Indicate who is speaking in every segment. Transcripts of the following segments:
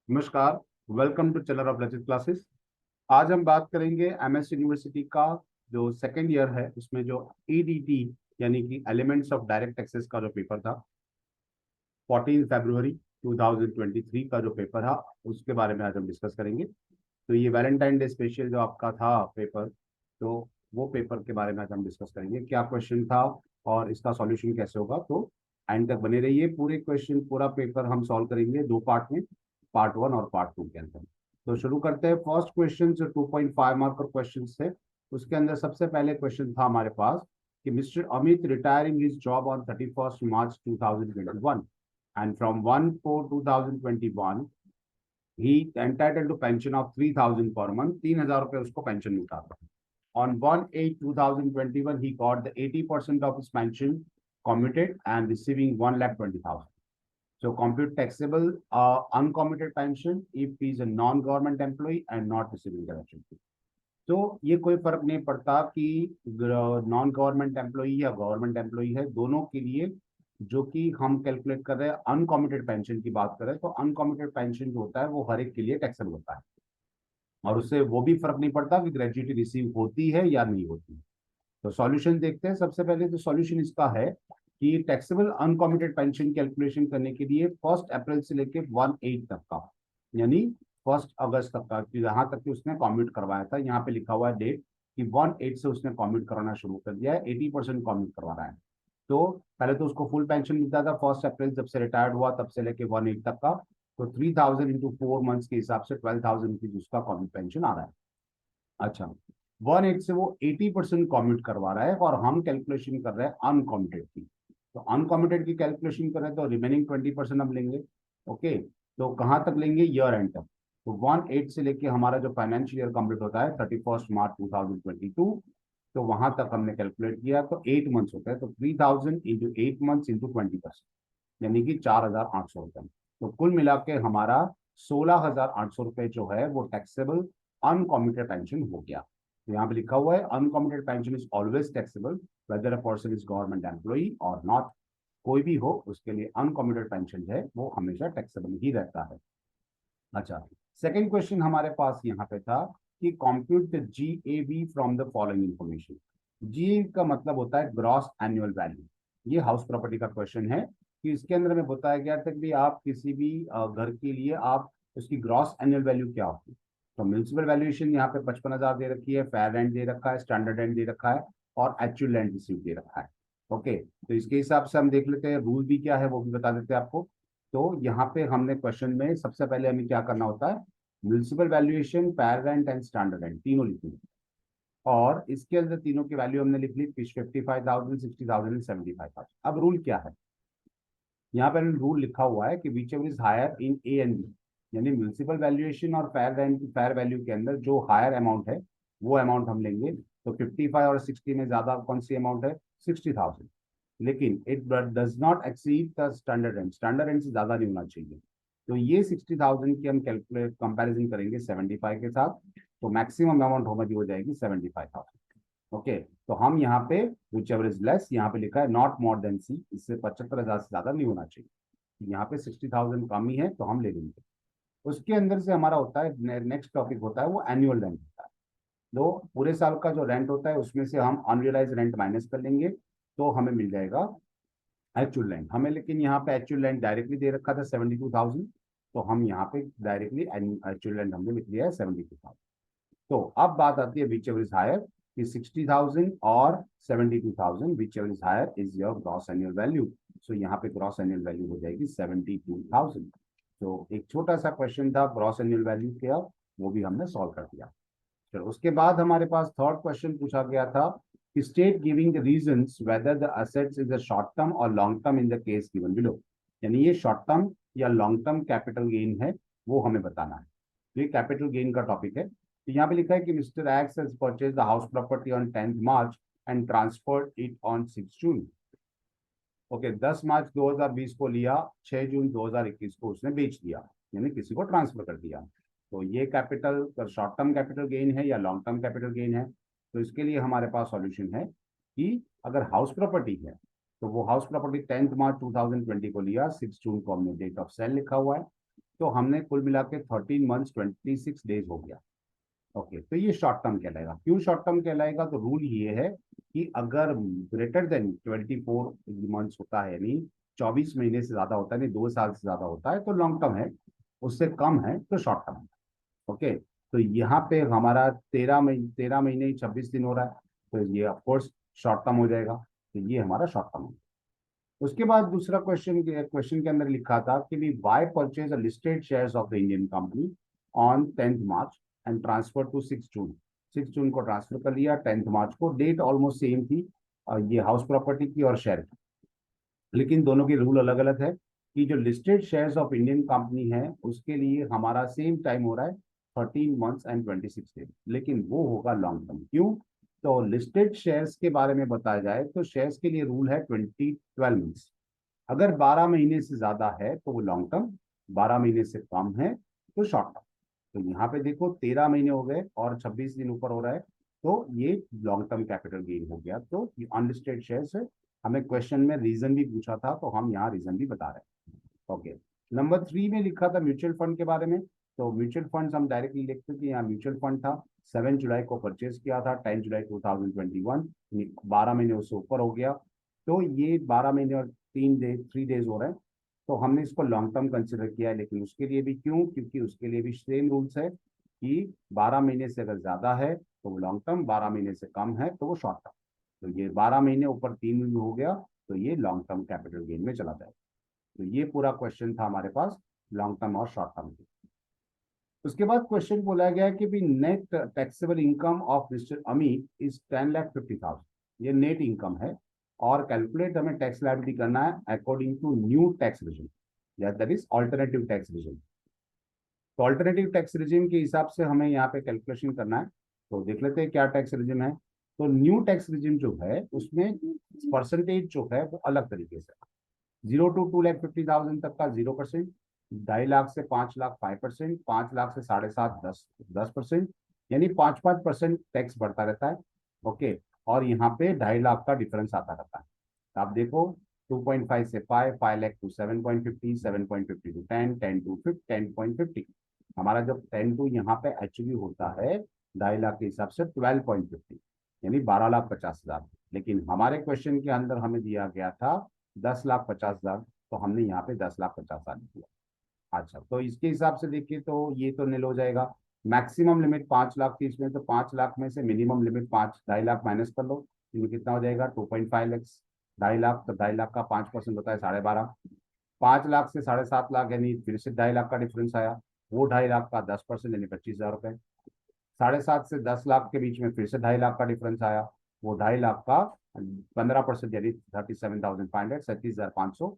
Speaker 1: नमस्कार। Welcome to चलर of Lachit classes. आज हम बात करेंगे एमएस यूनिवर्सिटी का जो सेकेंड ईयर है उसमें जो ईडीटी यानी कि एलिमेंट्स ऑफ डायरेक्ट टैक्सेस का जो पेपर था 14 फरवरी 2023 का जो पेपर था उसके बारे में आज हम डिस्कस करेंगे। तो ये वैलेंटाइन डे स्पेशल जो आपका था पेपर, तो वो पेपर के बारे में आज हम डिस्कस करेंगे क्या क्वेश्चन था और इसका सॉल्यूशन कैसे होगा। तो एंड तक बने रहिए। पूरे क्वेश्चन पूरा पेपर हम सॉल्व करेंगे दो पार्ट में, पार्ट वन और पार्ट टू के अंदर। तो शुरू करते हैं। फर्स्ट क्वेश्चन जो 2.5 मार्क का क्वेश्चन थे उसके अंदर सबसे पहले क्वेश्चन था हमारे पास कि mister Amit retiring his job on 31 March 2021 and from 1/4/2021 he entitled to pension of 3,000 per month। 3,000 रुपए उसको पेंशन मिलता था। On 1/8/2021 he got the 80% of his pension commuted and receiving 1,20,000। So compute taxable uncommuted pension if he is a non-government employee and not receiving direction fee। तो ये कोई फर्क नहीं पड़ता कि नॉन गवर्नमेंट एम्प्लॉई या गवर्नमेंट एम्प्लॉई है, दोनों के लिए जो कि हम कैलकुलेट कर रहे हैं अनकॉमिटेड पेंशन की बात करें तो अनकॉमिटेड पेंशन जो होता है वो हर एक के लिए टैक्सेबल होता है और उससे वो भी फर्क नहीं पड़ता कि ग्रेजुएटी रिसीव होती है या नहीं होती। तो सॉल्यूशन देखते हैं। सबसे पहले तो सॉल्यूशन इसका है कि टैक्सेबल अनकॉमिटेड पेंशन कैलकुलेशन करने के लिए 1 अप्रैल से लेके 1/8 तक का, यानी 1 अगस्त तक का, जहां तक कि उसने कॉम्यूट करवाया था, यहाँ पे लिखा हुआ है डेट कि 1/8 से उसने कॉम्यूट कराना शुरू कर दिया है, 80% कॉम्यूट करवा रहा है। तो पहले तो उसको फुल पेंशन मिलता था 1 अप्रैल जब से रिटायर्ड हुआ तब से लेके 1/8 तक का। तो 3,000 इंटू 4 मंथ्स के हिसाब से 12,000 की उसका कॉम्यूट पेंशन आ रहा है। अच्छा, 1/8 से वो 80% कॉम्यूट करवा रहा है और हम कैलकुलेशन कर रहे हैं अनकॉम्यूटेड की। तो अनकॉम्यूटेड की कैलकुलेशन कर रहे हैं तो रिमेनिंग 20% हम लेंगे। ओके, तो कहाँ तक लेंगे? ईयर एंड तक। तो 1/8 से लेके हमारा जो फाइनेंशियल ईयर कंप्लीट होता है 31 मार्च 2022, तो वहां तक हमने कैलकुलेट किया तो 8 मंथ्स होता है। तो 3,000 इंटू 8 मंथ्स इंटू 20%, यानी कि 4,800 रुपए। तो कुल मिला के हमारा 16,800 रुपए जो है वो टैक्सेबल अनकॉम्यूटेड पेंशन हो गया। तो यहाँ पे लिखा हुआ है uncommuted pension is always taxable whether a person is government employee और नॉट। कोई भी हो उसके लिए अनकॉम्यूटेड पेंशन है वो हमेशा टैक्सेबल ही रहता है। अच्छा, सेकेंड क्वेश्चन हमारे पास यहाँ पे था कि compute the GAV from the following information. G का मतलब होता है ग्रॉस एनुअल वैल्यू। ये हाउस प्रॉपर्टी का क्वेश्चन है कि इसके अंदर में बताया गया था कि आप किसी भी घर के लिए आप उसकी ग्रॉस एनुअल वैल्यू क्या होती है। तो म्यूनसिपल वैल्यूएशन यहाँ पे 55,000 दे रखी है, फेयर रेंट दे रखा है, स्टैंडर्ड रेंट दे रखा है और एक्चुअल रेंट रिसीव दे रखा है। ओके, तो इसके हिसाब से हम देख लेते हैं रूल भी क्या है वो भी बता देते हैं आपको। तो यहाँ पे हमने क्वेश्चन में सबसे पहले हमें क्या करना होता है, municipal valuation, fair rent and standard rent तीनों लिखनी है। और इसके अंदर तीनों की वैल्यू हमने लिख ली 55,000, 60,000 एंड 75,000। अब रूल क्या है, यहाँ पर रूल लिखा हुआ है कि whichever is higher in A and B, यानी म्यूनसिपल वैल्यूएशन और फेयर रेंट फेयर वैल्यू के अंदर जो हायर अमाउंट है वो अमाउंट हम लेंगे। तो 55 और 60 में ज्यादा कौन सी अमाउंट है? 60,000। लेकिन it does not exceed the standard rent, standard rent से ज्यादा नहीं होना चाहिए। तो ये 60,000 की हम कैलकुलेट कंपैरिजन करेंगे 75 के साथ, तो मैक्सिमम अमाउंट हमारी हो जाएगी 75,000। ओके, तो हम यहाँ पे विच एवर इज लेस, यहाँ पे लिखा है नॉट मोर देन सी, इससे 75,000 से ज्यादा नहीं होना चाहिए। यहाँ पे 60,000 कम ही है तो हम ले लेंगे। उसके अंदर से हमारा होता है नेक्स्ट टॉपिक होता है वो एनुअल रेंट होता है। तो पूरे साल का जो रेंट होता है उसमें से हम अनरियलाइज रेंट माइनस कर लेंगे तो हमें मिल जाएगा एक्चुअल रेंट। हमें लेकिन यहाँ पे एक्चुअल रेंट डायरेक्टली दे रखा था 72,000, तो हम यहाँ पे डायरेक्टली एक्चुअल रेंट हमने लिख लिया है 72,000। तो अब बात आती है विच एवर इज हायर कि 60,000 और 72,000, whichever is higher is your gross annual value. So यहाँ पे ग्रॉस एनुअल वैल्यू हो जाएगी 72,000। तो एक छोटा सा क्वेश्चन था ग्रॉस एनुअल वैल्यू क्या, वो भी हमने सॉल्व कर दिया। चलो, उसके बाद हमारे पास थर्ड क्वेश्चन पूछा गया था कि state giving the reasons whether the assets is a short term और long term in the case given below. यानी ये शॉर्ट टर्म या लॉन्ग टर्म कैपिटल गेन है वो हमें बताना है। तो ये कैपिटल गेन का टॉपिक है। तो यहाँ पे लिखा है कि mister x has purchase the house property on 10th March and transferred it on 6 June. Okay, 10 मार्च 2020 को लिया, 6 जून 2021 को उसने बेच दिया, यानी किसी को ट्रांसफर कर दिया। तो ये capital short term capital gain है या लॉन्ग टर्म कैपिटल गेन है। तो इसके लिए हमारे पास सॉल्यूशन है कि अगर हाउस प्रॉपर्टी है तो वो हाउस प्रॉपर्टी 10th मार्च 2020 को लिया, 6 जून को हमने डेट ऑफ सेल लिखा हुआ है। तो हमने कुल मिला के 13 मंथ्स 26 डेज हो गया। ओके, तो ये शॉर्ट टर्म कहलाएगा। क्यों शॉर्ट टर्म कहलाएगा? तो रूल ये है कि अगर ग्रेटर देन 24 मंथ्स होता है, यानी 24 महीने से ज्यादा होता है, नहीं 2 साल से ज्यादा होता है, तो लॉन्ग टर्म है। उससे कम है तो शॉर्ट टर्म है। ओके, तो यहाँ पे हमारा 13 महीने 26 दिन हो रहा है, तो ये ऑफकोर्स शॉर्ट टर्म हो जाएगा। तो ये हमारा शॉर्ट टर्म है। उसके बाद दूसरा क्वेश्चन के अंदर लिखा था कि भी Y purchase listed shares of the Indian company on 10th March and transfer to 6 June. 6 जून को ट्रांसफर कर लिया, 10th मार्च को। डेट ऑलमोस्ट सेम थी, ये हाउस प्रॉपर्टी की और शेयर की, लेकिन दोनों के रूल अलग अलग है। कि जो listed shares of Indian company है उसके लिए हमारा सेम टाइम हो रहा है 13 मंथ्स एंड 26 डेज, लेकिन वो होगा लॉन्ग टर्म। क्यों? तो लिस्टेड शेयर्स के बारे में बताया जाए तो शेयर्स के लिए रूल है 12 मंथ्स। अगर 12 महीने से ज्यादा है तो वो लॉन्ग टर्म, 12 महीने से कम है तो शॉर्ट टर्म। तो यहाँ पे देखो 13 महीने हो गए और 26 दिन ऊपर हो रहा है, तो ये लॉन्ग टर्म कैपिटल गेन हो गया। तो ये अनलिस्टेड शेयर्स है। हमें क्वेश्चन में रीजन भी पूछा था, तो हम यहाँ रीजन भी बता रहे हैं। ओके, नंबर 3 में लिखा था म्यूचुअल फंड के बारे में। तो म्यूचुअल फंड हम डायरेक्टली लिखते थे, यहाँ म्यूचुअल फंड था, 7 जुलाई को परचेज किया था, 10 जुलाई 2021, 12 महीने उससे ऊपर हो गया। तो ये 12 महीने और 3 डेज हो रहे हैं, तो हमने इसको लॉन्ग टर्म कंसिडर किया है। लेकिन उसके लिए भी क्यों? क्योंकि उसके लिए भी सेम रूल्स है कि 12 महीने से अगर ज्यादा है तो वो लॉन्ग टर्म, 12 महीने से कम है तो वो शॉर्ट टर्म। तो ये 12 महीने ऊपर 3 हो गया, तो ये लॉन्ग टर्म कैपिटल गेन में चला जाएगा। तो ये पूरा क्वेश्चन था हमारे पास लॉन्ग टर्म और शॉर्ट टर्म की। उसके बाद क्वेश्चन बोला गया कि भी net taxable income of mister Amit is 10,50,000। ये नेट इनकम है, और कैलकुलेट हमें टैक्स लायबिलिटी करना है according to new tax regime, या that is alternative tax regime. तो ऑल्टरनेटिव टैक्स रिजिम के हिसाब से हमें यहाँ पे कैलकुलेशन करना है। तो देख लेते हैं क्या टैक्स रिजिम है। तो न्यू टैक्स रिजिम जो है उसमें परसेंटेज जो है वो अलग तरीके से, 0 to 2,50,000 तक का 0%, 2.5 लाख से 5 लाख 5%, 5 लाख से 7.5 10%, यानी 5-5% टैक्स बढ़ता रहता है। ओके, और यहाँ पे 2.5 लाख का डिफरेंस आता रहता है। तो आप देखो 2.5 से 5, 5 लाख टू 7.50, 7.50 टू 10, 10 टू 10.50। हमारा जब 10 टू यहाँ पे एक्चुअली होता है 2.5 लाख के हिसाब से 12.50, यानी 12,50,000। लेकिन हमारे क्वेश्चन के अंदर हमें दिया गया था 10,50,000, तो हमने यहाँ पे 10,50,000 दिया। अच्छा, तो इसके हिसाब से देखिए तो ये तो निल हो जाएगा। मैक्सिमम लिमिट 5 लाख थी इसमें, तो 5 लाख में से मिनिमम लिमिट 2.5 लाख माइनस कर लो, इनमें कितना हो जाएगा 2.5 लैक्स। 2.5 लाख, तो 2.5 लाख का 5% होता है 12.5। 5 लाख से 7.5 लाख, यानी फिर से 2.5 लाख का डिफरेंस आया, वो 2.5 लाख का 10% यानी 25,000 रुपए। 7.5 से 10 लाख के बीच में फिर से 2.5 लाख का डिफरेंस आया, वो 2.5 लाख का 15% यानी 37,500, 37,500।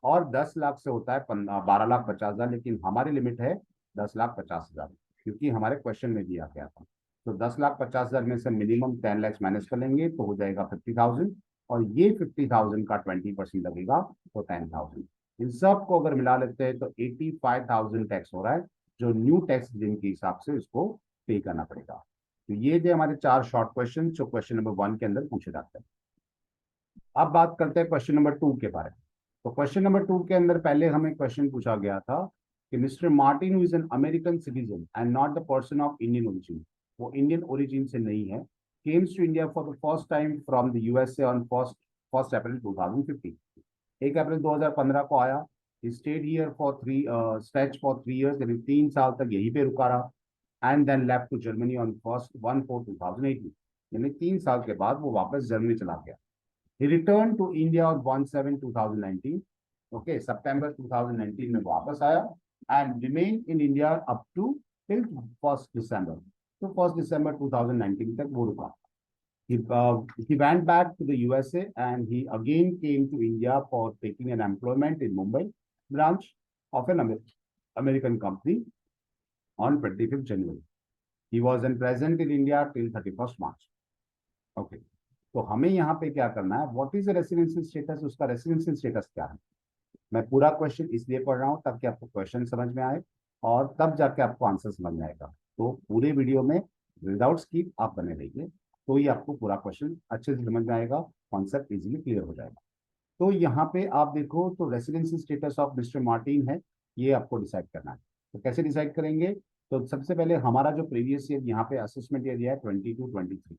Speaker 1: और 10 लाख से होता है 12,50,000, लेकिन हमारी लिमिट है 10,50,000, क्योंकि हमारे क्वेश्चन में दिया गया था। तो 10,50,000 में से मिनिमम 10 लैक्स माइनस कर लेंगे तो हो जाएगा 50,000, और ये 50,000 का 20% लगेगा तो 10,000। इन सब को अगर मिला लेते हैं तो 85,000 टैक्स हो रहा है, जो न्यू टैक्स जिनके हिसाब से इसको पे करना पड़ेगा। तो ये जो हमारे 4 शॉर्ट क्वेश्चन जो क्वेश्चन नंबर 1 के अंदर पूछे जाते हैं। अब बात करते हैं क्वेश्चन नंबर 2 के बारे में। तो क्वेश्चन नंबर 2 के अंदर पहले हमें क्वेश्चन पूछा गया था कि mister Martin is an American citizen and not the person of Indian origin. वो इंडियन ओरिजिन से नहीं है। Comes to India for the first time from the USA on first April 2015। 1 अप्रैल 2015 को आया। स्टेड हियर फॉर 3 यानी 3 साल तक यहीं पे रुका रहा। And then left to Germany on first 1/4/2018, यानी 3 साल के बाद वो वापस जर्मनी चला गया। He returned to India on 1/7/2019. Okay, September 2019 में वापस आया and remained in India up to till 1st December. तो 1st December 2019 तक वो रुका। He went back to the USA and he again came to India for taking an employment in Mumbai branch of an American company on 25th January. He was then present in India till 31st March. Okay. तो हमें यहाँ पे क्या करना है, what is residential status, उसका residential status क्या है। मैं पूरा क्वेश्चन इसलिए पढ़ रहा हूँ ताकि आपको क्वेश्चन समझ में आए और तब जाके आपको आंसर समझ में आएगा। तो पूरे वीडियो में विदाउट स्किप आप बने रहिए, तो ये आपको पूरा क्वेश्चन अच्छे से समझ में आएगा, कॉन्सेप्ट इजीली क्लियर हो जाएगा। तो यहाँ पे आप देखो तो residential status of mister Martin है ये आपको डिसाइड करना है। तो कैसे डिसाइड करेंगे? तो सबसे पहले हमारा जो प्रीवियस ईयर यहाँ पे असेसमेंट ईयर दिया है 22-23,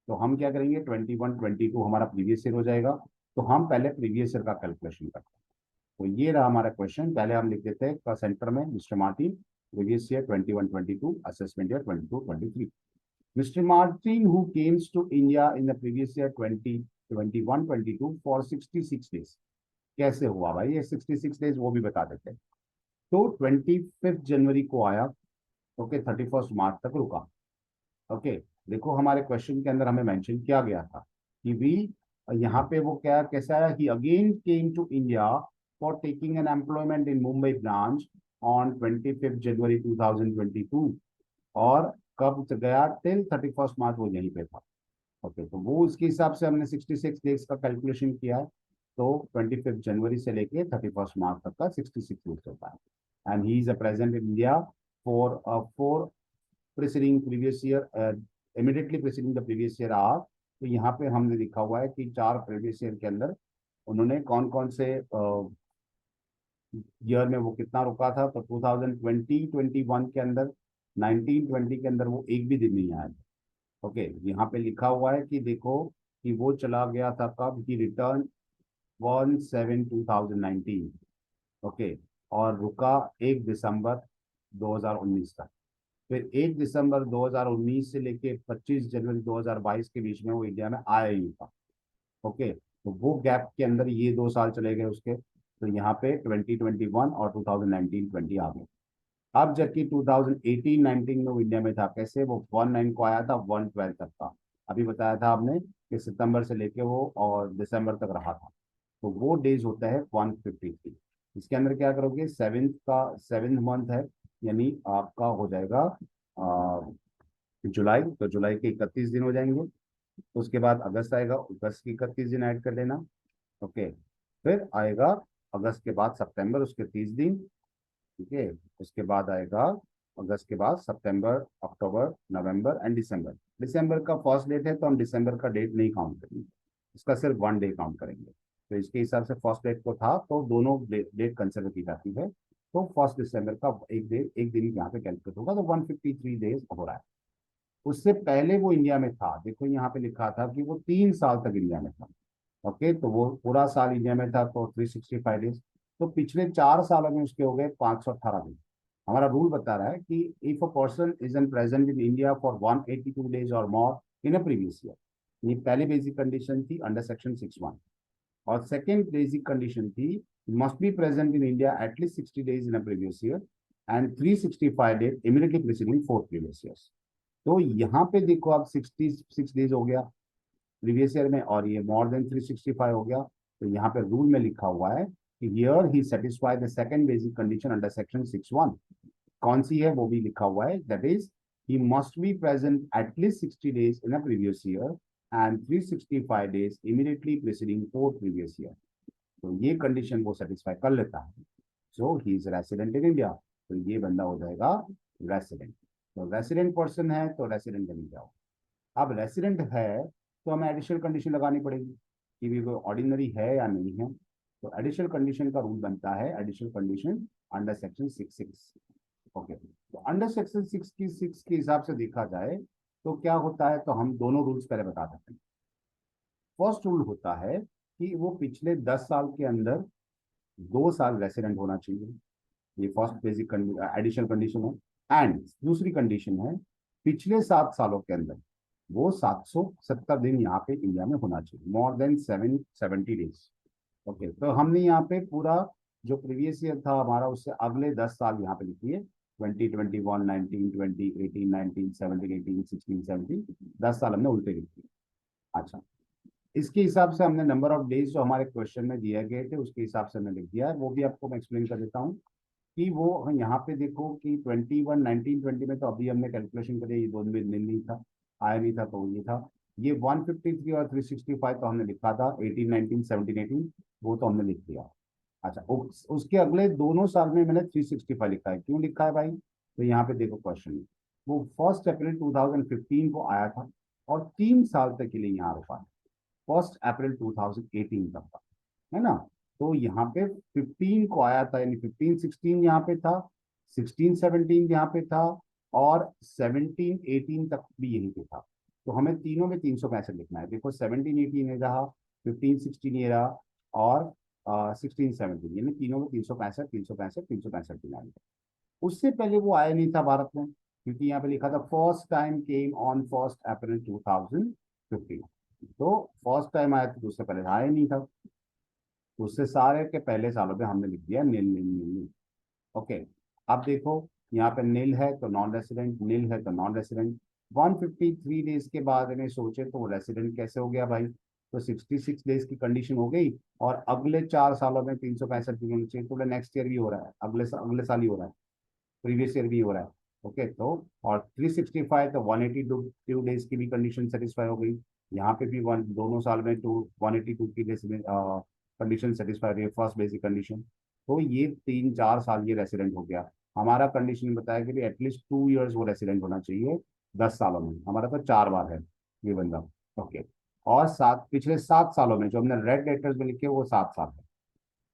Speaker 1: तो हम क्या करेंगे, 21-22 हमारा प्रीवियस ईयर हो जाएगा। तो हम पहले प्रीवियस ईयर का कैलकुलेशन करते हैं। तो ये रहा हमारा क्वेश्चन। पहले हम लिख देते हैं सेंटर में mister Martin, previous year 21-22, assessment year 22-23। Mr. Martin, who came to India in the previous year 2021-22 for 66 days. कैसे हुआ भाई ये 66 डेज, वो भी बता देते हैं। तो 25 जनवरी को आया, ओके, 31 मार्च तक रुका। ओके, देखो हमारे क्वेश्चन के अंदर हमें मेंशन किया गया था कि वी, यहाँ पे वो क्या कैसा है कि again came to India for taking an employment in Mumbai branch on 25 January 2022, और कब गया टिल 31 मार्च वो यहीं पे था। ओके, तो वो उसके हिसाब से हमने 66 डेज का कैलकुलेशन किया है। तो 25 जनवरी से लेके 31 मार्च तक का 66 वीक्स होता है। And he is a present in India for preceding previous year, immediately preceding the previous year are. तो यहाँ पे हमने लिखा हुआ है कि 4 प्रीवियस ईयर के अंदर उन्होंने कौन कौन से ईयर में वो कितना रुका था। तो 2020-21 के अंदर, 19-20 के अंदर वो एक भी दिन नहीं आया था। ओके, यहाँ पे लिखा हुआ है कि देखो कि वो चला गया था कब, कि रिटर्न 1/7/2019। ओके, और रुका 1 दिसंबर 2019 तक। फिर 1 दिसंबर 2019 से लेके 25 जनवरी 2022 के बीच में वो इंडिया में आया ही नहीं था। ओके, तो वो गैप के अंदर ये 2 साल चले गए उसके। तो यहाँ पे 2021 और 2019-20 आ गए। अब जबकि 2018-19 में वो इंडिया में था, कैसे, वो 1/9 को आया था, 1/12 तक था। अभी बताया था आपने कि सितंबर से लेके वो और दिसंबर तक रहा था। तो वो डेज होता है 153। इसके अंदर क्या करोगे, सेवेंथ मंथ है, यानी आपका हो जाएगा जुलाई। तो जुलाई के 31 दिन हो जाएंगे। उसके बाद अगस्त आएगा, अगस्त के 31 दिन ऐड कर लेना। ओके, फिर आएगा अगस्त के बाद सितंबर, उसके 30 दिन। ठीक है, उसके बाद आएगा अगस्त के बाद सितंबर, अक्टूबर, नवंबर एंड दिसंबर। दिसंबर का फर्स्ट डेट है तो हम दिसंबर का डेट नहीं काउंट करेंगे, इसका सिर्फ 1 डे काउंट करेंगे। तो इसके हिसाब से फर्स्ट डेट को था तो दोनों डेट कंसिडर की जाती है। तो 1 दिसंबर का एक दिन यहाँ पे कैलकुलेट होगा, तो 153 डेज हो रहा है। उससे पहले वो इंडिया में था, देखो यहाँ पे लिखा था कि वो 3 साल तक इंडिया में था। ओके, तो वो पूरा साल इंडिया में था तो 365 डेज। तो पिछले 4 सालों में उसके हो गए 518 दिन। हमारा रूल बता रहा है कि if a person is an present in India for 182 days और मोर इन अ प्रीवियस ईयर, ये पहली बेसिक कंडीशन थी अंडर सेक्शन 6(1). और सेकेंड बेसिक कंडीशन थी must be present in India at least 60 days in a previous year and 365 days immediately preceding 4 previous years. तो यहाँ पे देखो आप 66 डेज हो गया प्रीवियस ईयर में, और ये मोर देन 365 हो गया। तो यहाँ पे रूल में लिखा हुआ है कि here he satisfy the second basic condition under section 6(1). कौन सी है वो भी लिखा हुआ है, that is he must be present at least 60 days in a previous year and 365 days immediately preceding 4 previous year. तो ये कंडीशन वो सेटिस्फाई कर लेता है, so he is resident in India. तो ये बंदा हो जाएगा रेसिडेंट। तो रेसिडेंट पर्सन है तो रेसिडेंट बन जाओ। अब रेसिडेंट है तो हमें एडिशनल कंडीशन लगानी पड़ेगी कि भी वो ऑर्डिनरी है या नहीं है। तो एडिशनल कंडीशन का रूल बनता है, additional condition under section 6(6). Okay, तो अंडर सेक्शन 6 के हिसाब से देखा जाए तो क्या होता है, तो हम दोनों रूल्स पहले बता देते हैं। फर्स्ट रूल होता है कि वो पिछले 10 साल के अंदर 2 साल रेसिडेंट होना चाहिए। ये फर्स्ट बेसिक एडिशनल कंडीशन है। एंड दूसरी कंडीशन है पिछले 7 सालों के अंदर वो 770 दिन यहाँ पे इंडिया में होना चाहिए, मोर देन 770 डेज। ओके, तो हमने यहाँ पे पूरा जो प्रीवियस ईयर था हमारा उससे अगले 10 साल यहाँ पे लिखिए, 2021, 19, 20, 18, 19, 17, 18, 16, 17, 10 साल हमने उल्टे लिख दिए। अच्छा, इसके हिसाब से हमने नंबर ऑफ डेज जो हमारे क्वेश्चन में दिए गए थे उसके हिसाब से हमने लिख दिया है, वो भी आपको मैं एक्सप्लेन कर देता हूँ। कि वो यहाँ पे देखो कि 21, 19, 20 में तो अभी हमने कैलकुलेशन करी, ये 2 दिन नहीं था, आया नहीं था, तो ये था। ये 153 और 365 तो हमने लिखा था, 18, 19, 17, 18 वो तो हमने लिख दिया। अच्छा, उसके अगले दोनों साल में मैंने 365 लिखा है। क्यों लिखा है भाई? तो यहाँ पे देखो क्वेश्चन, वो 1 अप्रैल 2015 को आया था और 3 साल तक के लिए यहाँ रुका है, 1 अप्रैल 2018 तक का, है ना। तो यहाँ पे 15 को आया था, यानी 15-16 यहाँ पे था, 16-17 यहाँ पे था, और 17-18 तक भी यहीं पे था। तो हमें तीनों में 365 लिखना है। देखो 17-18 ये रहा, 15-16 ये रहा, और 16-17, यानी तीनों में 365, 365, 365 दिन आए। उससे पहले वो आया नहीं था भारत में, क्योंकि यहाँ पे लिखा था फर्स्ट टाइम केम ऑन 1 अप्रैल 2015। तो फर्स्ट टाइम आया था, तो उससे पहले आया नहीं था। उससे सारे के पहले सालों में हमने लिख दिया नील नील नील नील। ओके। अब देखो, यहाँ पे नील है तो नॉन रेसिडेंट, नील है तो नॉन रेसिडेंट। 153 डेज के बाद इन्हें सोचे तो रेसिडेंट कैसे हो गया भाई? तो 66 डेज की कंडीशन हो गई, और अगले 4 सालों में 365 दिन होने चाहिए, तो नेक्स्ट ईयर भी हो रहा है, अगले साल ही हो रहा है, प्रीवियस ईयर भी हो रहा है। ओके, तो और 365, तो 182 डेज की भी कंडीशन सेटिस्फाई हो गई। यहाँ पे भी दोनों साल में 182 की कंडीशन सेटिस्फाई रही है, फर्स्ट बेसिक कंडीशन। तो ये 3-4 साल ये रेसिडेंट हो गया। हमारा कंडीशन बताया कि एटलीस्ट 2 इयर्स वो रेसिडेंट होना चाहिए 10 सालों में। हमारा तो 4 बार है ये बंदा। ओके। और पिछले 7 सालों में जो हमने रेड लेटर्स में लिखे वो 7 साल है।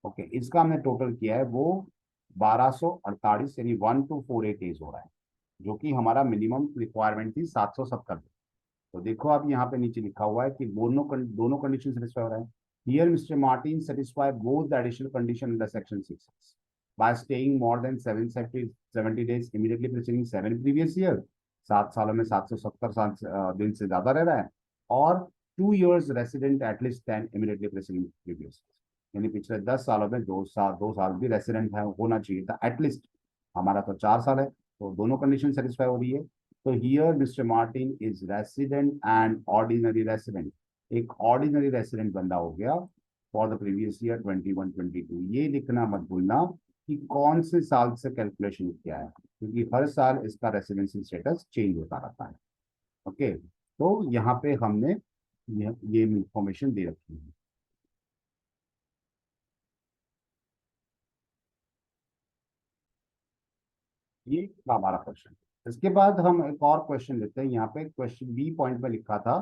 Speaker 1: ओके, इसका हमने टोटल किया है वो 1248, यानी 1248 हो रहा है, जो कि हमारा मिनिमम रिक्वायरमेंट थी 770। तो देखो अब यहाँ पे नीचे लिखा हुआ है कि दोनों कंडीशन सेटिस्फाई हो रहा है। Here mister Martin satisfy both the additional condition in the section 6 bye staying more than 770 days immediately preceding 7 previous year. 7 सालों में 770 दिन से ज्यादा रह रहा है, और 2 years resident at least 10 immediately preceding previous, यानी पिछले 10 सालों में 2 साल भी रेसिडेंट है होना चाहिए था एटलीस्ट। हमारा तो 4 साल है, तो दोनों कंडीशन सेटिस्फाई हो रही है। तो here mister Martin is resident and ordinary resident, एक ऑर्डिनरी रेसिडेंट बंदा हो गया फॉर द प्रीवियस ईयर 21-22। ये लिखना मत भूलना कि कौन से साल से कैलकुलेशन किया है, क्योंकि हर साल इसका रेसिडेंसी स्टेटस चेंज होता रहता है। ओके, तो यहाँ पे हमने ये इंफॉर्मेशन दे रखी है। ये था हमारा क्वेश्चन। इसके बाद हम एक और क्वेश्चन लेते हैं। यहाँ पे क्वेश्चन बी पॉइंट में लिखा था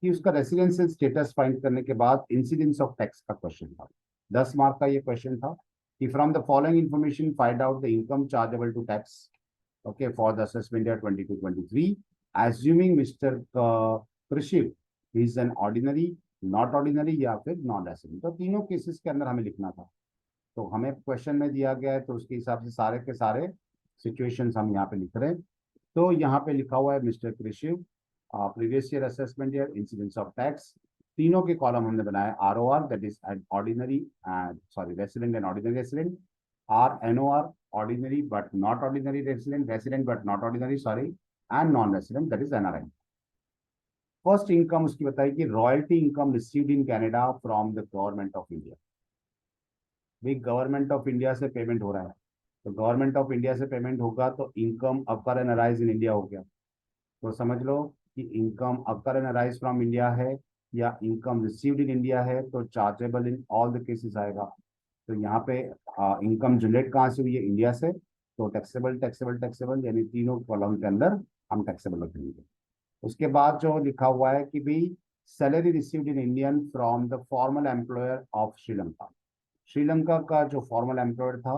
Speaker 1: कि उसका रेसिडेंशियल स्टेटस फाइंड करने के बाद इंसिडेंस ऑफ टैक्स का क्वेश्चन था। 10 मार्क का ये क्वेश्चन था कि from the following information find out the income chargeable to tax, okay, for the assessment year 22-23, assuming mister Krishiv is an ordinary, not ordinary, या फिर नॉन रेसिडेंट। तो तीनों केसेस के अंदर हमें लिखना था। तो हमें क्वेश्चन में दिया गया है, तो उसके हिसाब से सारे के सारे सिचुएशंस हम यहाँ पे लिख रहे हैं। तो यहाँ पे लिखा हुआ है मिस्टर कृषि, previous year assessment year, incidence of tax. तीनों के कॉलम हमने बनाया ROR, that is ordinary and sorry resident and ordinary resident. RNOR, ordinary but not ordinary resident, resident but not ordinary sorry, and non resident that is NRI। First income उसकी बताई कि royalty income received in Canada from the government of India. भाई government of India से payment हो रहा है, तो government of India से पेमेंट होगा तो income occur and arise in India हो गया। तो समझ लो कि income occur and arise from India है, या इनकम रिसीव्ड इन इंडिया है, तो chargeable in all the cases आएगा। तो यहाँ पे इनकम जनरेट कहाँ से हुई है? इंडिया से, तो टैक्सेबल टैक्सेबल टैक्सेबल, यानी तीनों कॉलम के अंदर हम टैक्सेबल रखेंगे। उसके बाद जो लिखा हुआ है कि भाई salary received in Indian from the formal employer of Sri Lanka. Sri Lanka का जो फॉर्मल एम्प्लॉयर था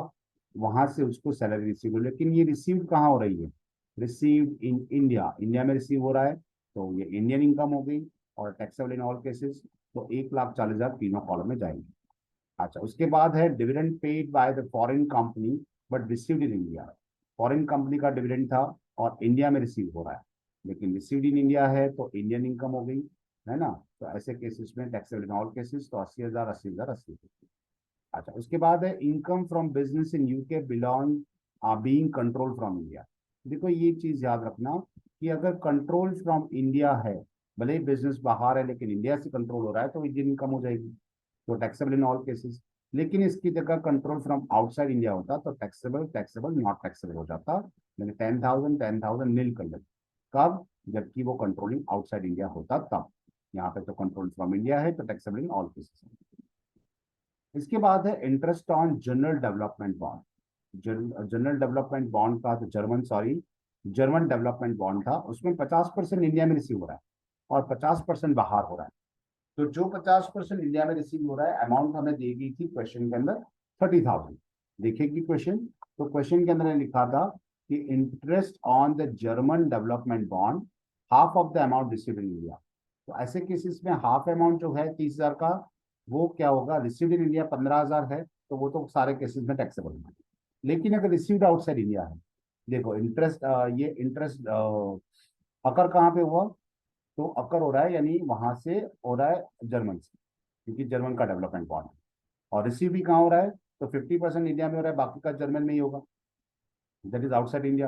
Speaker 1: वहां से उसको सैलरी रिसीव हो, लेकिन ये रिसीव कहाँ हो रही है? रिसीव इन इंडिया, इंडिया में रिसीव हो रहा है, तो ये इंडियन इनकम हो गई, और टैक्सेबल इन ऑल केसेस, तो 1,40,000 तीनों कॉलम में जाएंगे। अच्छा, उसके बाद है dividend paid by the foreign company but received in India. Foreign company का डिविडेंड था और इंडिया में रिसीव हो रहा है, लेकिन रिसीव्ड इन इंडिया है तो इंडियन इनकम हो गई, है ना? तो ऐसे केसेस में टैक्सेबल इन ऑल केसेस, तो 80,000 80,000 80,000। अच्छा, उसके बाद है income from business in UK belong being control from India. देखो ये चीज याद रखना कि अगर कंट्रोल फ्रॉम इंडिया है, भले ही बिजनेस बाहर है लेकिन इंडिया से कंट्रोल हो रहा है, तो इंडियन इनकम हो जाएगी, तो टैक्सेबल इन ऑल केसेस। लेकिन इसकी जगह कंट्रोल फ्रॉम आउटसाइड इंडिया होता तो टैक्सेबल टैक्सेबल नॉट टैक्सेबल हो जाता, मैंने 10,000 नील कर लेते। कब? जबकि वो कंट्रोलिंग आउटसाइड इंडिया होता तब। यहाँ पे तो कंट्रोल फ्रॉम इंडिया है तो टैक्सेबल इन ऑल केसेस। इसके बाद है interest on general development bond. General development bond का तो जर्मन डेवलपमेंट बॉन्ड था, उसमें 50% इंडिया में रिसीव हो रहा है और 50% बाहर हो रहा है। तो जो 50% इंडिया में रिसीव हो रहा है, अमाउंट हमें दी गई थी क्वेश्चन के अंदर 30,000। देखिए क्वेश्चन, तो क्वेश्चन के अंदर ने लिखा था कि interest on the German development bond half of the amount received in India. तो ऐसे केसेस में हाफ अमाउंट जो है 30,000 का, वो क्या होगा, रिसीव्ड इन इंडिया 15,000 है, तो वो तो सारे केसेस में टैक्सेबल है। लेकिन अगर रिसीव्ड आउटसाइड इंडिया है, देखो इंटरेस्ट, ये इंटरेस्ट अकर कहाँ पे हुआ, तो अकर हो रहा है यानी वहां से हो रहा है जर्मन से, क्योंकि जर्मन का डेवलपमेंट बॉन्ड है। और रिसीव भी कहाँ हो रहा है, तो 50% इंडिया में हो रहा है, बाकी का जर्मन में ही होगा, दैट इज आउटसाइड इंडिया।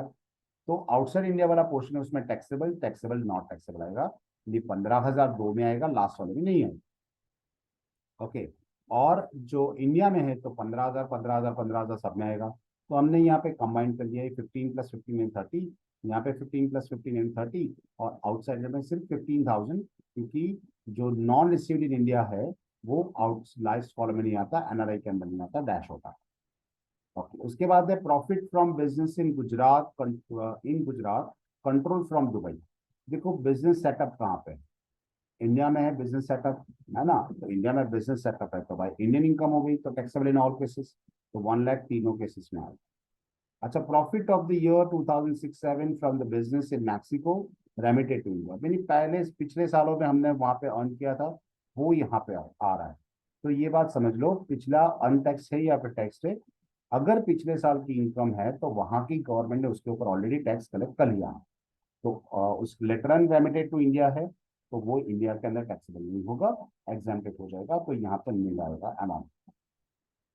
Speaker 1: तो आउटसाइड इंडिया वाला पोर्शन है उसमें टैक्सेबल, टैक्सेबल, नॉट टैक्सेबल आएगा। ये 15,000 दो में आएगा, लास्ट वाले में नहीं आएगा। ओके, और जो इंडिया में है तो 15,000 15,000 15,000 सब में आएगा। तो हमने यहाँ पे कंबाइन कर दिया है 15 + 15 एंड 30, यहाँ पे 15 + 15 एंड 30, और आउटसाइडर में सिर्फ 15,000, क्योंकि जो नॉन रिसीव्ड इन इंडिया है वो आउट लास्ट कॉलम में नहीं आता, एनआरआई के अंदर नहीं आता, डैश होता है। ओके, उसके बाद है profit from business in Gujarat, in Gujarat control from Dubai. देखो बिजनेस सेटअप कहाँ पे है, इंडिया में है बिजनेस सेटअप, है ना, तो इंडिया में बिजनेस सेटअप है तो भाई इंडियन इनकम हो गई, तो टैक्सेबल इन ऑल केसेस, तो 1 लाख तीनों केसेस में आएगा। अच्छा, profit of the year 2006-7 from the business in Mexico remitted to India, यानी पहले पिछले सालों में हमने वहां पे अर्न किया था, वो यहाँ पे आ रहा है। तो ये बात समझ लो, पिछला अनटैक्स है या फिर टैक्स है। अगर पिछले साल की इनकम है तो वहां की गवर्नमेंट ने उसके ऊपर ऑलरेडी टैक्स कलेक्ट कर लिया है। तो उस letter and remitted to India है, तो वो इंडिया के अंदर टैक्सेबल नहीं होगा, एग्जाम्प्टेड हो जाएगा, तो यहाँ पर मिल जाएगा अमाउंट।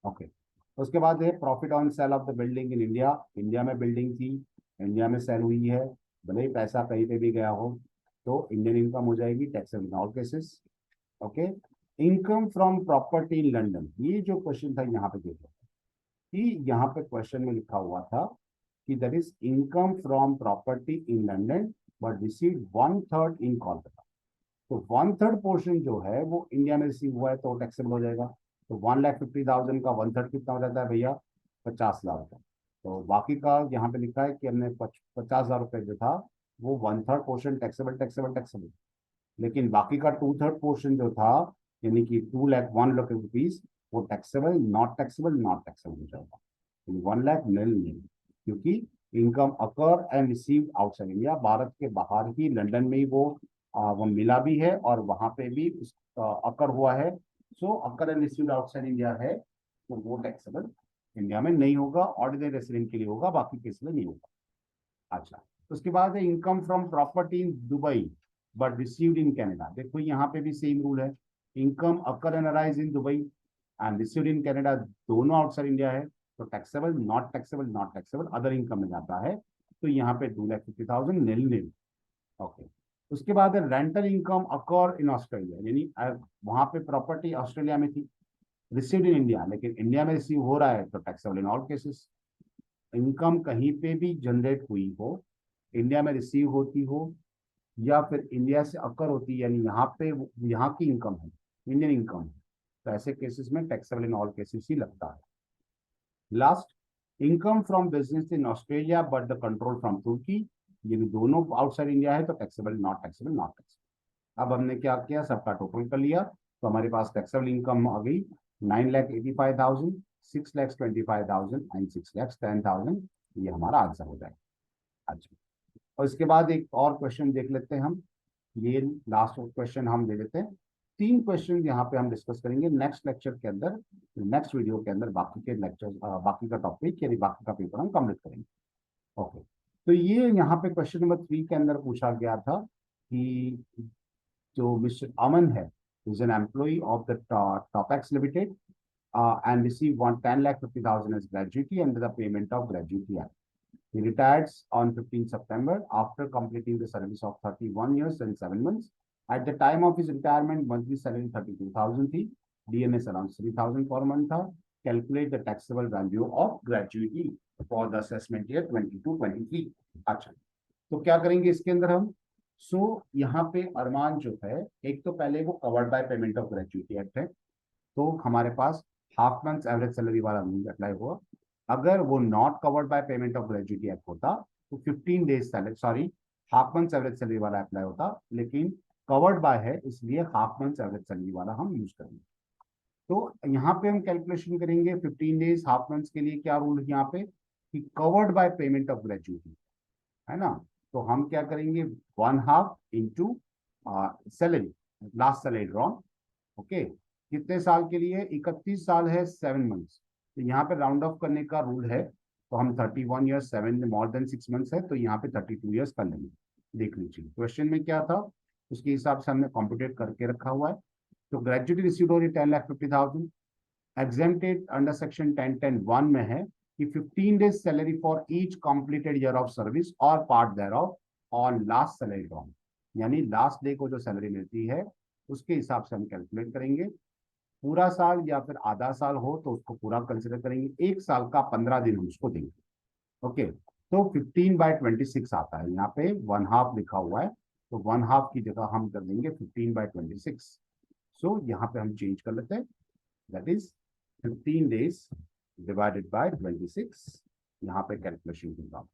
Speaker 1: ओके, उसके बाद है profit on sale of the building in India. India में बिल्डिंग थी, इंडिया में सेल हुई है, भले ही पैसा कहीं पे भी गया हो, तो इंडियन इनकम हो जाएगी, taxable in all cases. Okay, income from property in London, ये जो क्वेश्चन था यहाँ पे देखो, कि यहाँ पे क्वेश्चन में लिखा हुआ था कि that is income from property in London but receive 1/3 इन कोलकाता। तो 1/3 पोर्शन जो है वो इंडिया में रिसीव हुआ है तो टैक्सेबल हो जाएगा। तो 1,50,000 का 1/3 कितना हो जाता है भैया, 50,000 रुपये। तो बाकी का यहाँ पे लिखा है कि हमने 50,000 रुपये जो था वो 1/3 पोर्शन टैक्सेबल टैक्सेबल टैक्सेबल, लेकिन बाकी का 2/3 पोर्शन जो था, यानी कि 2,01,00,000 रुपीज, वो taxable not taxable not taxable हो जाएगा। 1 लाख नील नील, क्योंकि income occur and receive outside India, Bharat के बाहर ही लंदन में ही वो मिला भी है और वहां पे भी उस अकर हुआ है। So accrue and receive outside India है, तो वो टैक्सेबल इंडिया में नहीं होगा, ऑर्डिनरी रेसिडेंट के लिए होगा, बाकी केस में नहीं होगा। अच्छा, उसके बाद है income from property in Dubai but received in Canada. देखो यहाँ पे भी सेम रूल है, income occur and arise in Dubai and received in Canada, दोनों आउटसाइड इंडिया है, तो taxable not taxable not taxable other income में जाता है। तो यहाँ पे 2,50,000 नील नील। ओके, उसके बाद है rental income occur in Australia, यानी वहां पे प्रॉपर्टी ऑस्ट्रेलिया में थी, रिसीव्ड इन इंडिया, लेकिन इंडिया में रिसीव हो रहा है तो taxable in all cases. Income कहीं पे भी जनरेट हुई हो, इंडिया में रिसीव होती हो, या फिर इंडिया से अकर होती है, यानी यहाँ पे यहाँ की इनकम है, इंडियन इनकम है, तो ऐसे केसेस में टैक्सेबल इन ऑल केसेस ही लगता है। Last, income from business in Australia but the control from Turkey, ये भी दोनों आउटसाइड इंडिया है, तो taxable not taxable not taxable. अब हमने क्या किया, सबका टोटल कर लिया, तो हमारे पास टैक्सेबल इनकम आ गई 9,85,000, 6,25,000 एंड 6,10,000, ये हमारा आंसर हो जाएगा। अच्छा, और इसके बाद एक और क्वेश्चन देख लेते हैं हम, ये लास्ट क्वेश्चन हम दे लेते हैं। 3 क्वेश्चन यहाँ पे हम डिस्कस करेंगे नेक्स्ट लेक्चर के अंदर, नेक्स्ट वीडियो के अंदर बाकी के लेक्चर, बाकी का टॉपिक यानी बाकी का पेपर हम कंप्लीट करेंगे। ओके, तो ये यहाँ पे क्वेश्चन नंबर 3 के अंदर पूछा गया था कि जो मिस्टर अमन है, is an employee of the Topex limited and receive 10,50,000 as gratuity under the payment of gratuity act. He retires on 15 September after completing the service of 31 years and 7 months. At the time of his retirement, monthly salary 32,000 थी, DNS around 3,000 per month था। Calculate the taxable value of gratuity for the assessment year 22-23। अच्छा, तो क्या करेंगे इसके अंदर हम, यहाँ पे अरमान जो है, एक तो पहले वो covered by payment of gratuity act है, तो हमारे पास हाफ मंथ एवरेज सैलरी वाला रूल अप्लाई हुआ। अगर वो not covered by payment of gratuity act होता तो 15 days salary, sorry, half month average salary वाला अप्लाई होता, लेकिन कवर्ड बाय है, इसलिए हाफ मंथ एवरेज सैलरी वाला हम यूज करेंगे। तो यहाँ पे हम कैलकुलेशन करेंगे 15 डेज हाफ मंथ्स के लिए। क्या रूल है यहाँ पे कि covered by payment of gratuity, है ना। तो हम क्या करेंगे, 1/2 into salary, last salary drawn. Okay, कितने साल के लिए, 31 साल है, 7 मंथ्स। तो यहाँ पे राउंड ऑफ करने का रूल है, तो हम 31 ईयर्स, 7 मोर देन 6 मंथ्स है, तो यहाँ पे 32 ईयर्स कर लेंगे। देख लीजिए क्वेश्चन में क्या था, उसके हिसाब से हमने कॉम्प्यूटेट करके रखा हुआ है। तो ग्रेजुएटी रिसीव्ड हो रही 10,50,000, एग्जेम्प्टेड अंडर सेक्शन 10(10)(1) में है कि 15 days salary for each completed year of service और part thereof on last salary drawn, यानी लास्ट डे को जो सैलरी मिलती है उसके हिसाब से हम कैलकुलेट करेंगे। पूरा साल या फिर आधा साल हो तो उसको पूरा कंसिडर करेंगे, 1 साल का 15 दिन हम उसको देंगे। ओके, तो 15/26 आता है, यहाँ पे 1/2 लिखा हुआ है, तो 1/2 की जगह हम कर देंगे 15/26। सो यहाँ पे हम चेंज कर लेते हैं, that is 15 days divided by 26। यहाँ पे कैलकुलेशन होगा,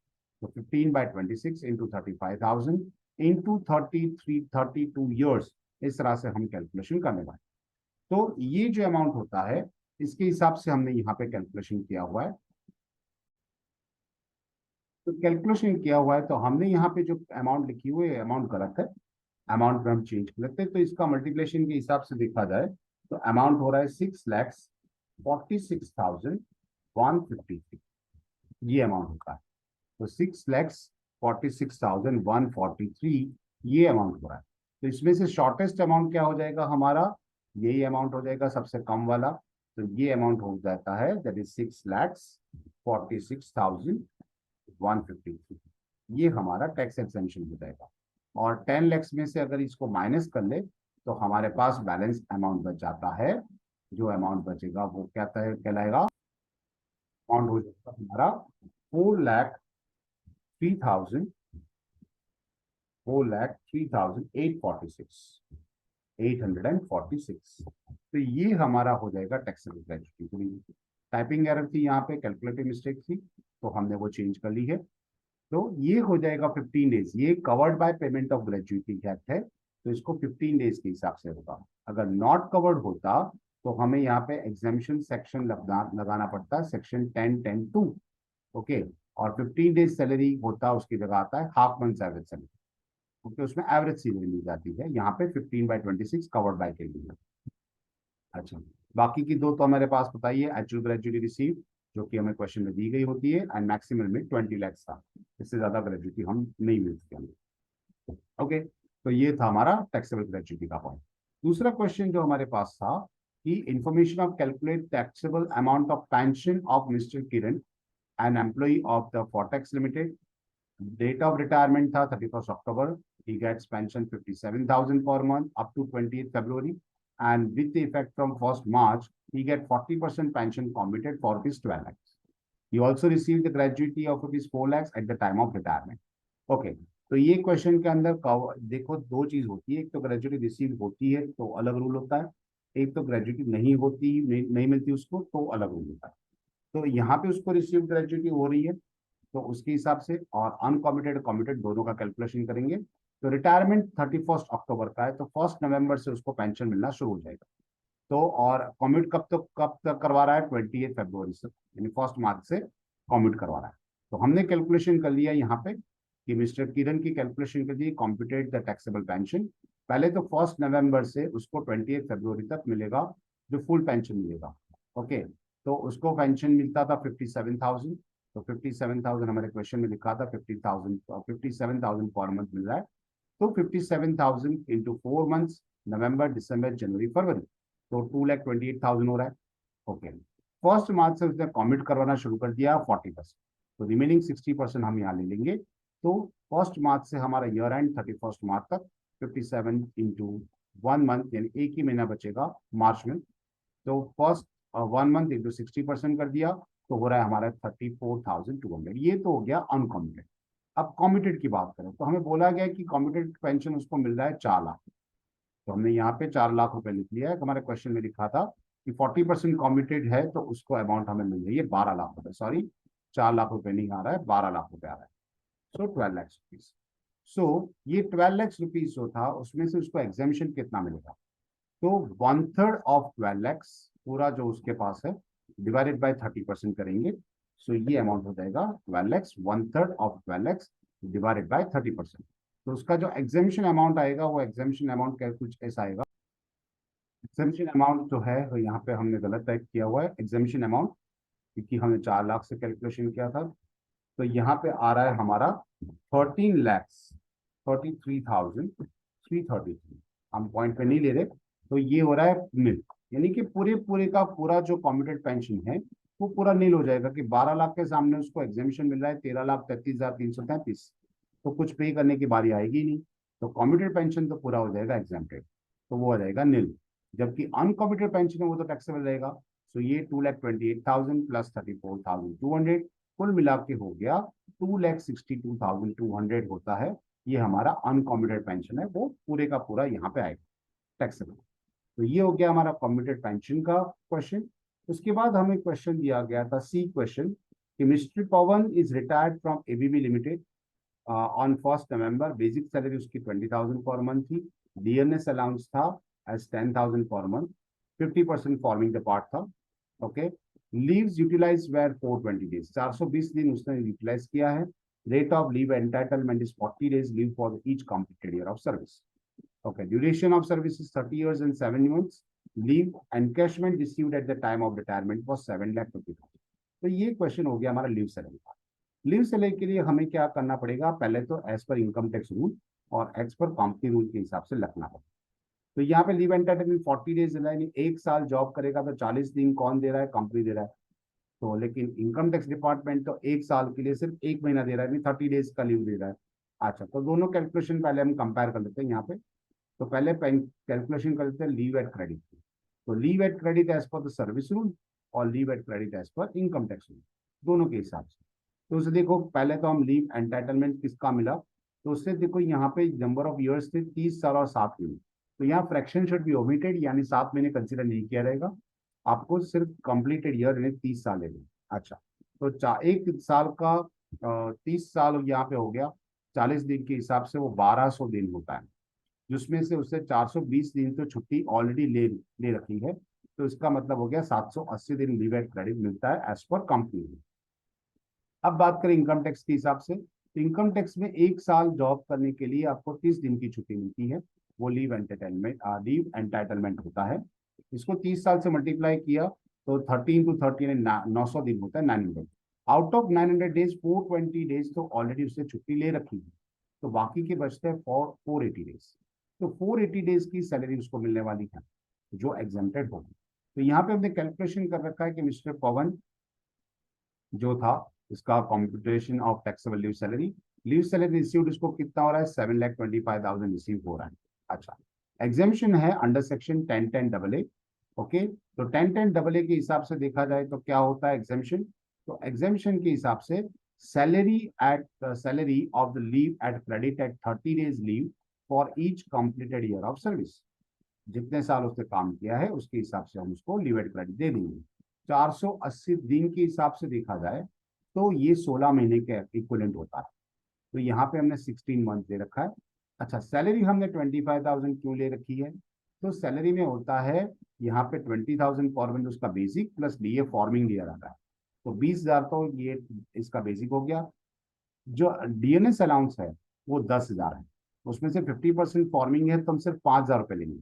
Speaker 1: तो 15/26 इंटू 35,000 इंटू 32 ईयर्स, इस तरह से हम कैलकुलेशन करने वाले। तो ये जो अमाउंट होता है इसके हिसाब से हमने यहाँ पे कैलकुलेशन किया हुआ है। तो कैलकुलेशन किया हुआ है, तो हमने यहाँ पे जो अमाउंट लिखी हुई है अमाउंट गलत है, अमाउंट में हम चेंज कर लेते हैं। तो इसका मल्टीप्लिकेशन के हिसाब से देखा जाए तो अमाउंट हो रहा है 6,46,153, ये अमाउंट होता है। तो 6,46,143 ये अमाउंट हो रहा है। तो इसमें से शॉर्टेस्ट अमाउंट क्या हो जाएगा हमारा, यही अमाउंट हो जाएगा सबसे कम वाला। तो ये अमाउंट हो जाता है, दैट इज 6,46,153, ये हमारा टैक्स एग्जेम्पशन हो जाएगा। और 10 लाख में से अगर इसको माइनस कर ले तो हमारे पास बैलेंस अमाउंट बच जाता है। जो अमाउंट बचेगा वो क्या कहलाएगा, अमाउंट हो जाएगा हमारा 4,03,846। तो ये हमारा हो जाएगा टैक्सेबल ग्रेजुएटी। टाइपिंग एरर थी यहाँ पे, कैलकुलेटिव मिस्टेक थी, तो हमने वो चेंज कर ली है। तो ये हो जाएगा 15 डेज, ये covered by payment of gratuity act है, तो इसको 15 डेज के हिसाब से होगा। अगर नॉट कवर्ड होता तो हमें यहाँ पे एग्जामेशन सेक्शन लगाना पड़ता है, सेक्शन 10(10)(2). ओके, और 15 डेज सैलरी होता, उसकी जगह आता है half month average salary. Okay, उसमें एवरेज सैलरी मिल जाती है, यहाँ पे 15/26 कवर्ड बाय के लिए। अच्छा, बाकी की दो तो हमारे पास बताइए, एक्चुअल ग्रेजुएटी रिसीव जो कि हमें क्वेश्चन में दी गई होती है, एंड मैक्सिमम में 20 लाख था, इससे ज्यादा ग्रेजुएटी हम नहीं मिलती हमें। ओके, तो ये था हमारा टैक्सेबल ग्रेजुएटी का पॉइंट। दूसरा क्वेश्चन जो हमारे पास था कि information of calculate taxable amount of pension of mister Kiran, an employee of the Fortex limited. Date of retirement था 31 October, he gets pension 57,000 per month up to 20th February, and with the effect from 1st March he get 40% pension commuted for his 12 lakhs. He also received the gratuity of rupees 4 lakhs at the time of retirement. Okay, तो ये question के अंदर देखो दो चीज होती है, एक तो ग्रेजुएटी रिसीव होती है तो अलग रूल होता है, एक तो ग्रेजुएटी नहीं होती, नहीं मिलती उसको तो अलग रूल होता है। तो यहाँ पे उसको रिसीव ग्रेजुएटी हो रही है, तो उसके हिसाब से, और अनकॉमिटेड कॉमिटेड दोनों का कैलकुलेशन करेंगे। तो रिटायरमेंट 31 October का है, तो 1 नवंबर से उसको पेंशन मिलना शुरू हो जाएगा। तो और कॉम्यूट कब तक करवा रहा है, 28 February से, यानी 1 मार्च से कॉम्यूट करवा रहा है। तो हमने कैलकुलेशन कर लिया यहाँ पे कि मिस्टर किरण की कैलकुलेशन कर दी, कॉम्प्यूटेड द टैक्सेबल पेंशन। पहले तो 1 नवंबर से उसको 28 February तक मिलेगा जो फुल पेंशन मिलेगा। ओके, तो उसको पेंशन मिलता था 57,000, तो 57,000 हमारे क्वेश्चन में लिखा था, 57,000 पर मंथ मिल रहा है। तो 57,000 इंटू 4 मंथ्स, नवंबर दिसंबर जनवरी फरवरी, तो 2,28,000 हो रहा है। ओके, 1 मार्च से उसने कॉमिट करवाना शुरू कर दिया 40%, तो रिमेनिंग 60% हम यहाँ ले लेंगे। तो 1 मार्च से हमारा ईयर एंड 31 मार्च तक 57 इंटू 1 मंथ, यानी एक ही महीना बचेगा मार्च में, तो फर्स्ट 1 मंथ इंटू 60% कर दिया, तो हो रहा है हमारा 34,200। ये तो हो गया अनकॉमिटेड। अब कॉमिटेड की बात करें तो हमें बोला गया कि कॉमिटेड पेंशन उसको मिल रहा है 4 लाख, तो हमने यहाँ पे 4 लाख रुपए लिख लिया है। हमारे क्वेश्चन में लिखा था कि 40% कॉमिटेड है, तो उसको अमाउंट हमें मिल रही है 12 लाख रुपए, सॉरी 4 लाख रुपए नहीं आ रहा है, 12 लाख रुपए आ रहा है, सो 12 लाख रुपीज। सो ये 12 लाख रुपीज जो था उसमें से उसको एग्जामेशन कितना मिलेगा, तो 1/3 ऑफ 12 लैक्स पूरा जो उसके पास है डिवाइडेड बाय 30% करेंगे। सो ये अमाउंट हो जाएगा 12 lakhs, 1/3 of 12 lakhs divided by 30%। तो उसका जो एग्जामेशन अमाउंट आएगा वो एग्जामेशन अमाउंट कुछ ऐसा आएगा। एग्जामेशन अमाउंट जो है वो यहाँ पे हमने गलत टाइप किया हुआ है एग्जामेशन अमाउंट, क्योंकि हमने 4 लाख से कैलकुलेशन किया था। तो यहाँ पे आ रहा है हमारा 13,33,333। हम पॉइंट पे नहीं ले रहे, तो ये हो रहा है नील। यानी कि पूरे पूरे का पूरा जो कॉम्प्यूटेड पेंशन है वो पूरा नील हो जाएगा, कि 12 लाख के सामने उसको एग्जामेशन मिल रहा है 13,33,333, तो कुछ पे करने की बारी आएगी नहीं। तो कॉम्प्यूटेड पेंशन तो पूरा हो जाएगा एग्जाम्प्टेड, तो वो हो जाएगा नील। जबकि अनकॉम्प्यूटेड पेंशन है वो तो टैक्सेबल रहेगा। सो ये 2,28,000 प्लस 34,200 कुल मिला के हो गया 2,62,200 होता है। ये हमारा अनकॉम्प्यूटेड पेंशन है, वो पूरे का पूरा यहाँ पे आएगा टैक्सेबल। तो ये हो गया हमारा कॉम्प्यूटेड पेंशन का क्वेश्चन। उसके बाद हमें क्वेश्चन दिया गया था सी क्वेश्चन, कि mister Pawan is retired from ABB limited on 1 November. Basic salary उसकी 20,000 पर मंथ थी। डीएनएस अलाउंस था एज 10,000 पर मंथ, 50% फॉर्मिंग द पार्ट था। Okay, leaves utilize were 420 days, 420 दिन उसने यूटिलाइज किया है। Rate of leave entitlement is 40 days leave for each completed year of service. Okay, duration of service is 30 years and 7 months। Leave encashment received at the time of retirement was 7,50,000। तो ये question हो गया हमारा leave salary का। Leave salary के लिए हमें क्या करना पड़ेगा, पहले तो as per income tax rule और एज पर कंपनी रूल के हिसाब से लिखना होगा। तो यहाँ पे लीव एंटाइटलमेंट 40 डेज दे रहा है, एक साल जॉब करेगा तो 40 दिन कौन दे रहा है, कंपनी दे रहा है। तो लेकिन इनकम टैक्स डिपार्टमेंट तो एक साल के लिए सिर्फ 1 महीना दे रहा है, 30 डेज का लीव दे रहा है। अच्छा, तो दोनों कैलकुलेशन पहले हम कंपेयर कर लेते हैं यहाँ पे। तो पहले कैलकुलेशन कर लेते हैं लीव एट क्रेडिट। तो leave at credit as per the service rule और leave at credit as per income tax rule, दोनों के हिसाब से। तो उसे देखो, पहले तो हम लीव एंटाइटलमेंट किसका मिला, तो उससे देखो यहाँ पे नंबर ऑफ ईयर्स थे 30 साल और 7 महीने। तो यहाँ फ्रैक्शन शुड बी ओमिटेड, यानी 7 महीने कंसिडर नहीं किया रहेगा। आपको सिर्फ कंप्लीटेड ईयर यानी 30 साल लेंगे। अच्छा, तो एक साल का 30 साल यहाँ पे हो गया, 40 दिन के हिसाब से वो 1,200 दिन होता है, जिसमें से उससे 420 दिन तो छुट्टी ऑलरेडी ले रखी है। तो इसका मतलब हो गया 780 दिन लीव एट क्रेडिट मिलता है एज पर कंपनी। अब बात करें इनकम टैक्स के हिसाब से, तो इनकम टैक्स में एक साल जॉब करने के लिए आपको 30 दिन की छुट्टी मिलती है, वो लीव एंटाइटलमेंट होता है। इसको 30 साल से मल्टीप्लाई किया तो 13 to 30 900 दिन होता है, 900। आउट ऑफ 900 डेज 420 डेज तो ऑलरेडी उसने छुट्टी ले रखी है, तो बाकी के बचते हैं 480 डेज। तो 480 डेज की सैलरी उसको मिलने वाली है जो एग्जेम्प्टेड होगी। तो यहाँ पे हमने कैलकुलेशन कर रखा है कि मिस्टर पवन जो था, इसका computation of taxable leave salary received उसको कितना हो रहा है, 7,25,000 रिसीव हो रहा है। अच्छा, एग्जामेशन है अंडर सेक्शन 1010 AA। ओके, तो 1010 AA के हिसाब से देखा जाए तो क्या होता है एग्जामेशन, तो एग्जामेशन के हिसाब से salary of the leave at credit at 30 days leave for each completed year of service. जितने साल उसने काम किया है उसके हिसाब से हम उसको लीव एट क्रेडिट दे देंगे। 480 दिन के हिसाब से देखा जाए तो ये 16 महीने के इक्वलेंट होता है। तो यहाँ पे हमने 16 मंथ दे रखा है। अच्छा, सैलरी हमने 25,000 क्यों ले रखी है, तो सैलरी में होता है यहाँ पे 20,000 पर मंथ उसका बेसिक प्लस डीए फॉर्मिंग दिया जाता है। तो 20,000 तो ये इसका बेसिक हो गया। जो डीएनएस अलाउंस है वो 10,000 है, उसमें से 50% फॉर्मिंग है तो हम सिर्फ 5,000 रुपये लेंगे।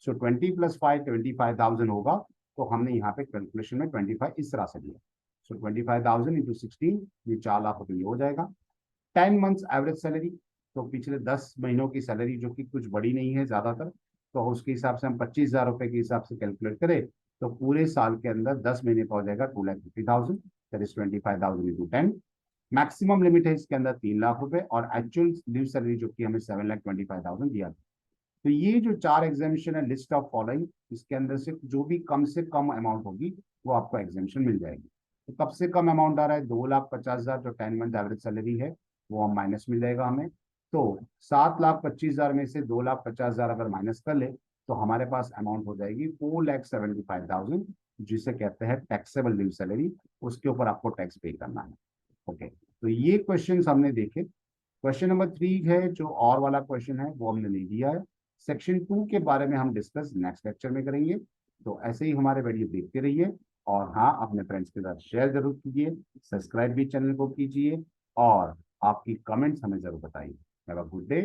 Speaker 1: सो 20 + 5 25,000 होगा। तो हमने यहाँ पे कैलकुलेशन में 25 इस तरह से दिया। सो 25,000 इंटू 16, ये 4 लाख रुपये हो जाएगा। 10 मंथ्स एवरेज सैलरी, तो पिछले 10 महीनों की सैलरी जो कि कुछ बड़ी नहीं है ज्यादातर, तो उसके हिसाब से हम 25,000 रुपये के हिसाब से कैलकुलेट करें तो पूरे साल के अंदर 10 महीने का हो जाएगा 2,50,000। That is 25,000 into 10। Maximum limit है इसके अंदर 3 लाख रुपए, और एक्चुअल लीव सैलरी जो कि हमें 7,25,000 दिया। तो ये जो 4 एग्जामेशन है लिस्ट ऑफ फॉलोइंग, इसके अंदर से कम अमाउंट होगी वो आपको एग्जामेशन मिल जाएगी। तो कब से कम अमाउंट आ रहा है, 2,50,000 जो 10 मंथ एवरेज सैलरी है वो हम माइनस मिल जाएगा हमें। तो 7,25,000 में से 2,50,000 अगर माइनस कर ले तो हमारे पास अमाउंट हो जाएगी 4,75,000, जिसे कहते हैं टैक्सेबल लीव सैलरी। उसके ऊपर आपको टैक्स पे करना है। ओके, तो ये क्वेश्चंस हमने देखे। क्वेश्चन नंबर 3 है जो और वाला क्वेश्चन है वो हमने नहीं दिया है। सेक्शन 2 के बारे में हम डिस्कस नेक्स्ट लेक्चर में करेंगे। तो ऐसे ही हमारे वीडियो देखते रहिए, और हाँ, अपने फ्रेंड्स के साथ शेयर जरूर कीजिए, सब्सक्राइब भी चैनल को कीजिए, और आपकी कमेंट्स हमें जरूर बताइए। Have a good day.